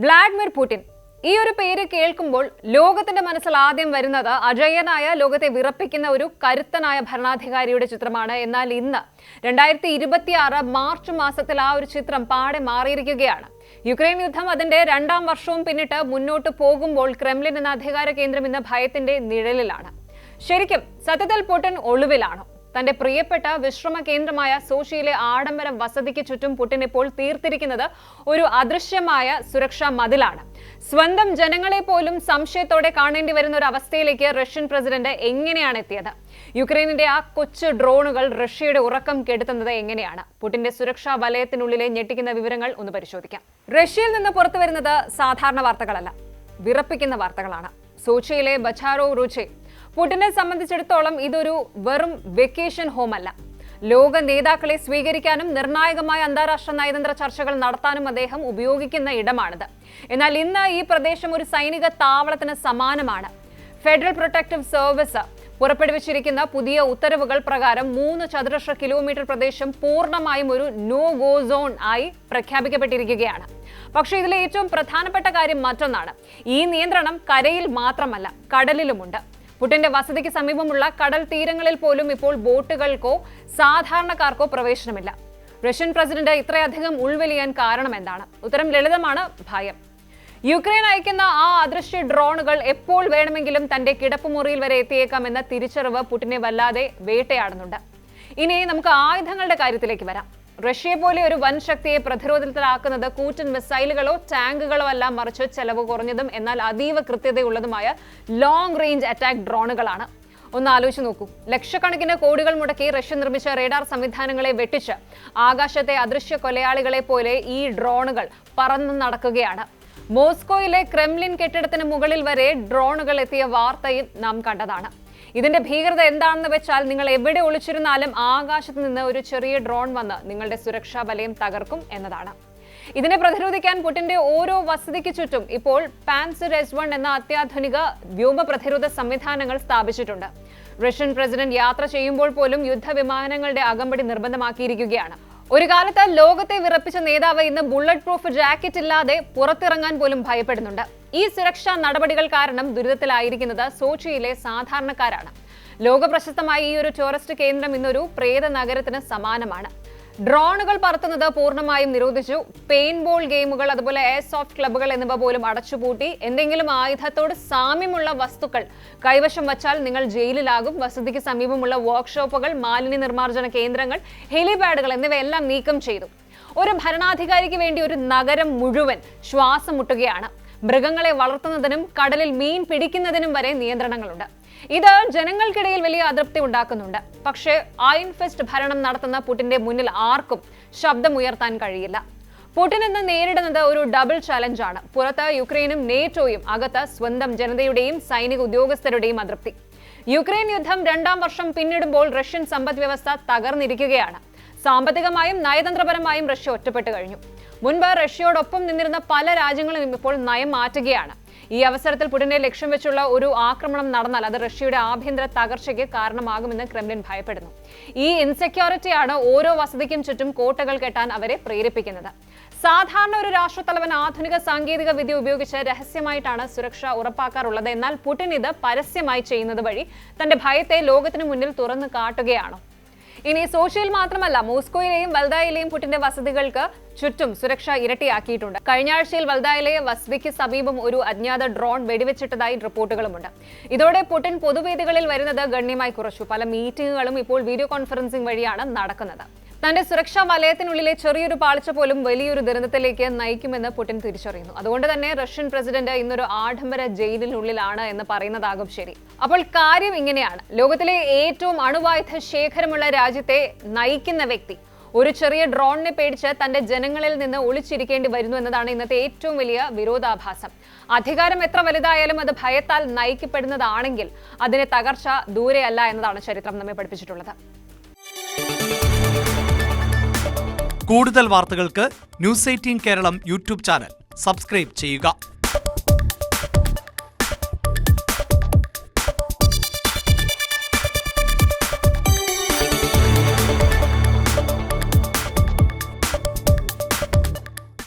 Vladimir Putin ഈ ഒരു പേര് കേൾക്കുമ്പോൾ ലോകത്തിന്റെ മനസ്സിൽ ആദ്യം വരുന്നത് അജയ്യനായ, ലോകത്തെ വിറപ്പിക്കുന്ന ഒരു കരുത്തനായ ഭരണാധികാരിയുടെ ചിത്രമാണ്. എന്നാൽ ഇന്ന് 2026 മാർച്ച് മാസത്തിൽ ആ ഒരു ചിത്രം പാടെ മാറിയിരിക്കുകയാണ്. യുക്രൈൻ യുദ്ധം അതിന്റെ 2ാം വർഷവും പിന്നിട്ട് മുന്നോട്ട് പോകുമ്പോൾ ക്രെംലിൻ എന്ന അധികാര കേന്ദ്രം ഇന്ന് ഭയത്തിന്റെ നിഴലിലാണ്. ശരിക്കും സത്യത്തിൽ പുടിൻ ഒളിവിലാണോ? തന്റെ പ്രിയപ്പെട്ട വിശ്രമ കേന്ദ്രമായ സോച്ചിയിലെ ആഡംബര വസതിക്ക് ചുറ്റും പുടിൻ ഇപ്പോൾ തീർത്തിരിക്കുന്നത് ഒരു അദൃശ്യമായ സുരക്ഷാ മതിലാണ്. സ്വന്തം ജനങ്ങളെ പോലും സംശയത്തോടെ കാണേണ്ടി വരുന്ന ഒരു അവസ്ഥയിലേക്ക് റഷ്യൻ പ്രസിഡന്റ് എങ്ങനെയാണ് എത്തിയത്? യുക്രൈനിന്റെ ആ കൊച്ചു ഡ്രോണുകൾ റഷ്യയുടെ ഉറക്കം കെടുത്തുന്നത് എങ്ങനെയാണ്? പുടിന്റെ സുരക്ഷാ വലയത്തിനുള്ളിലെ ഞെട്ടിക്കുന്ന വിവരങ്ങൾ ഒന്ന് പരിശോധിക്കാം. റഷ്യയിൽ നിന്ന് പുറത്തു വരുന്നത് സാധാരണ വാർത്തകളല്ല, വിറപ്പിക്കുന്ന വാർത്തകളാണ്. സോച്ചിയിലെ ബച്ചാറോ റുചെ പുടിനെ സംബന്ധിച്ചിടത്തോളം ഇതൊരു വെറും വെക്കേഷൻ ഹോം അല്ല. ലോക നേതാക്കളെ സ്വീകരിക്കാനും നിർണായകമായ അന്താരാഷ്ട്ര നയതന്ത്ര ചർച്ചകൾ നടത്താനും അദ്ദേഹം ഉപയോഗിക്കുന്ന ഇടമാണിത്. എന്നാൽ ഇന്ന് ഈ പ്രദേശം ഒരു സൈനിക താവളത്തിന് സമാനമാണ്. ഫെഡറൽ പ്രൊട്ടക്റ്റീവ് സർവീസ് പുറപ്പെടുവിച്ചിരിക്കുന്ന പുതിയ ഉത്തരവുകൾ പ്രകാരം 3 ചതുരശ്ര കിലോമീറ്റർ പ്രദേശം പൂർണ്ണമായും ഒരു നോ ഗോ സോൺ ആയി പ്രഖ്യാപിക്കപ്പെട്ടിരിക്കുകയാണ്. പക്ഷേ ഇതിലെ ഏറ്റവും പ്രധാനപ്പെട്ട കാര്യം മറ്റൊന്നാണ്. ഈ നിയന്ത്രണം കരയിൽ മാത്രമല്ല, കടലിലുമുണ്ട്. പുടിന്റെ വസതിക്ക് സമീപമുള്ള കടൽ തീരങ്ങളിൽ പോലും ഇപ്പോൾ ബോട്ടുകൾക്കോ സാധാരണക്കാർക്കോ പ്രവേശനമില്ല. റഷ്യൻ പ്രസിഡന്റ് ഇത്രയധികം ഉൾവലിയാൻ കാരണം എന്താണ്? ഉത്തരം ലളിതമാണ്: ഭയം. യുക്രൈൻ അയക്കുന്ന ആ അദൃശ്യ ഡ്രോണുകൾ എപ്പോൾ വേണമെങ്കിലും തന്റെ കിടപ്പുമുറിയിൽ വരെ എത്തിയേക്കാമെന്ന തിരിച്ചറിവ് പുടിനെ വല്ലാതെ വേട്ടയാടുന്നുണ്ട്. ഇനി നമുക്ക് ആയുധങ്ങളുടെ കാര്യത്തിലേക്ക് വരാം. റഷ്യയെ പോലെ ഒരു വൻ ശക്തിയെ പ്രതിരോധത്തിലാക്കുന്നത് കൂറ്റൻ മിസൈലുകളോ ടാങ്കുകളോ അല്ല, മറിച്ച് ചെലവ് കുറഞ്ഞതും എന്നാൽ അതീവ കൃത്യതയുള്ളതുമായ ലോങ് റേഞ്ച് അറ്റാക്ക് ഡ്രോണുകളാണ്. ഒന്ന് ആലോചിച്ച് നോക്കൂ. ലക്ഷക്കണക്കിന് കോടികൾ മുടക്കി റഷ്യ നിർമ്മിച്ച റേഡാർ സംവിധാനങ്ങളെ വെട്ടിച്ച് ആകാശത്തെ അദൃശ്യ കൊലയാളികളെ പോലെ ഈ ഡ്രോണുകൾ പറന്നു നടക്കുകയാണ്. മോസ്കോയിലെ ക്രെംലിൻ കെട്ടിടത്തിന് മുകളിൽ വരെ ഡ്രോണുകൾ എത്തിയ വാർത്തയും നാം കണ്ടതാണ്. ഇതിന്റെ ഭീകരത എന്താണെന്ന് വെച്ചാൽ, നിങ്ങൾ എവിടെ ഒളിച്ചിരുന്നാലും ആകാശത്ത് നിന്ന് ഒരു ചെറിയ ഡ്രോൺ വന്ന് നിങ്ങളുടെ സുരക്ഷാ വലയം തകർക്കും എന്നതാണ്. ഇതിനെ പ്രതിരോധിക്കാൻ പുടിന്റെ ഓരോ വസതിക്ക് ചുറ്റും ഇപ്പോൾ പാൻസർ S-1 എന്ന അത്യാധുനിക വ്യോമ പ്രതിരോധ സംവിധാനങ്ങൾ സ്ഥാപിച്ചിട്ടുണ്ട്. റഷ്യൻ പ്രസിഡന്റ് യാത്ര ചെയ്യുമ്പോൾ പോലും യുദ്ധവിമാനങ്ങളുടെ അകമ്പടി നിർബന്ധമാക്കിയിരിക്കുകയാണ്. ഒരു കാലത്ത് ലോകത്തെ വിറപ്പിച്ച നേതാവ് ഇന്ന് ബുള്ളറ്റ് പ്രൂഫ് ജാക്കറ്റ് ഇല്ലാതെ പുറത്തിറങ്ങാൻ പോലും ഭയപ്പെടുന്നുണ്ട്. ഈ സുരക്ഷാ നടപടികൾ കാരണം ദുരിതത്തിലായിരിക്കുന്നത് സോച്ചിയിലെ സാധാരണക്കാരാണ്. ലോക പ്രശസ്തമായ ഈ ഒരു ടൂറിസ്റ്റ് കേന്ദ്രം ഇന്നൊരു പ്രേത നഗരത്തിന് സമാനമാണ്. ഡ്രോണുകൾ പറത്തുന്നത് പൂർണ്ണമായും നിരോധിച്ചു. പെയിന്റ്ബോൾ ഗെയിമുകൾ, അതുപോലെ എയർ സോഫ്റ്റ് ക്ലബ്ബുകൾ എന്നിവ പോലും അടച്ചുപൂട്ടി. എന്തെങ്കിലും ആയുധത്തോട് സാമ്യമുള്ള വസ്തുക്കൾ കൈവശം വച്ചാൽ നിങ്ങൾ ജയിലിലാകും. വസതിക്ക് സമീപമുള്ള വർക്ക്ഷോപ്പുകൾ, മാലിന്യ നിർമ്മാർജ്ജന കേന്ദ്രങ്ങൾ, ഹെലിപാഡുകൾ എന്നിവയെല്ലാം നീക്കം ചെയ്തു. ഒരു ഭരണാധികാരിക്ക് വേണ്ടി ഒരു നഗരം മുഴുവൻ ശ്വാസം മുട്ടുകയാണ്. മൃഗങ്ങളെ വളർത്തുന്നതിനും കടലിൽ മീൻ പിടിക്കുന്നതിനും വരെ നിയന്ത്രണങ്ങളുണ്ട്. ഇത് ജനങ്ങൾക്കിടയിൽ വലിയ അതൃപ്തി ഉണ്ടാക്കുന്നുണ്ട്. പക്ഷേ അയൺ ഫിസ്റ്റ് ഭരണം നടത്തുന്ന പുടിന്റെ മുന്നിൽ ആർക്കും ശബ്ദമുയർത്താൻ കഴിയില്ല. പുടിൻ ഇന്ന് നേരിടുന്നത് ഒരു ഡബിൾ ചലഞ്ചാണ്. പുറത്ത് യുക്രൈനും നേറ്റോയും, അകത്ത് സ്വന്തം ജനതയുടെയും സൈനിക ഉദ്യോഗസ്ഥരുടെയും അതൃപ്തി. യുക്രൈൻ യുദ്ധം 2ാം വർഷം പിന്നിടുമ്പോൾ റഷ്യൻ സമ്പദ് വ്യവസ്ഥ തകർന്നിരിക്കുകയാണ്. സാമ്പത്തികമായും നയതന്ത്രപരമായും റഷ്യ ഒറ്റപ്പെട്ടു കഴിഞ്ഞു. മുൻപ് റഷ്യയോടൊപ്പം നിന്നിരുന്ന പല രാജ്യങ്ങളും ഇപ്പോൾ നയം മാറ്റുകയാണ്. ഈ അവസരത്തിൽ പുടിനെ ലക്ഷ്യം വെച്ചുള്ള ഒരു ആക്രമണം നടന്നാൽ അത് റഷ്യയുടെ ആഭ്യന്തര തകർച്ചയ്ക്ക് കാരണമാകുമെന്ന് ക്രെംലിൻ ഭയപ്പെടുന്നു. ഈ ഇൻസെക്യൂരിറ്റിയാണ് ഓരോ വസതിക്കും ചുറ്റും കോട്ടകൾ കെട്ടാൻ അവരെ പ്രേരിപ്പിക്കുന്നത്. സാധാരണ ഒരു രാഷ്ട്രത്തലവൻ ആധുനിക സാങ്കേതിക വിദ്യ ഉപയോഗിച്ച് രഹസ്യമായിട്ടാണ് സുരക്ഷ ഉറപ്പാക്കാറുള്ളത്. എന്നാൽ പുടിൻ ഇത് പരസ്യമായി ചെയ്യുന്നത് വഴി തന്റെ ഭയത്തെ ലോകത്തിന് മുന്നിൽ തുറന്നു കാട്ടുകയാണോ? ഇനി സോച്ചിയിൽ മാത്രമല്ല, മോസ്കോയിലെയും വൽദായിലെയും പുടിന്റെ വസതികൾക്ക് ചുറ്റും സുരക്ഷ ഇരട്ടിയാക്കിയിട്ടുണ്ട്. കഴിഞ്ഞ ആഴ്ചയിൽ വൽദായിലെ വസതിക്ക് സമീപം ഒരു അജ്ഞാത ഡ്രോൺ വെടിവെച്ചിട്ടതായി റിപ്പോർട്ടുകളുമുണ്ട്. ഇതോടെ പുടിൻ പൊതുവേദികളിൽ വരുന്നത് ഗണ്യമായി കുറച്ചു. പല മീറ്റിംഗുകളും ഇപ്പോൾ വീഡിയോ കോൺഫറൻസിംഗ് വഴിയാണ് നടക്കുന്നത്. തന്റെ സുരക്ഷാ വലയത്തിനുള്ളിലെ ചെറിയൊരു പാളിച്ച പോലും വലിയൊരു ദുരന്തത്തിലേക്ക് നയിക്കുമെന്ന് പുടിൻ തിരിച്ചറിയുന്നു. അതുകൊണ്ട് തന്നെ റഷ്യൻ പ്രസിഡന്റ് ഇന്നൊരു ആഡംബര ജയിലിനുള്ളിലാണ് എന്ന് പറയുന്നതാകും ശരി. അപ്പോൾ കാര്യം ഇങ്ങനെയാണ്. ലോകത്തിലെ ഏറ്റവും അണുവായുധ ശേഖരമുള്ള രാജ്യത്തെ നയിക്കുന്ന വ്യക്തി ഒരു ചെറിയ ഡ്രോണിനെ പേടിച്ച് തന്റെ ജനങ്ങളിൽ നിന്ന് ഒളിച്ചിരിക്കേണ്ടി വരുന്നു എന്നതാണ് ഇന്നത്തെ ഏറ്റവും വലിയ വിരോധാഭാസം. അധികാരം എത്ര വലുതായാലും അത് ഭയത്താൽ നയിക്കപ്പെടുന്നതാണെങ്കിൽ അതിന്റെ തകർച്ച ദൂരെയല്ല എന്നതാണ് ചരിത്രം നമ്മെ പഠിപ്പിച്ചിട്ടുള്ളത്. കൂടുതൽ വാർത്തകൾക്ക് News 18 Keralam YouTube channel subscribe ചെയ്യുക.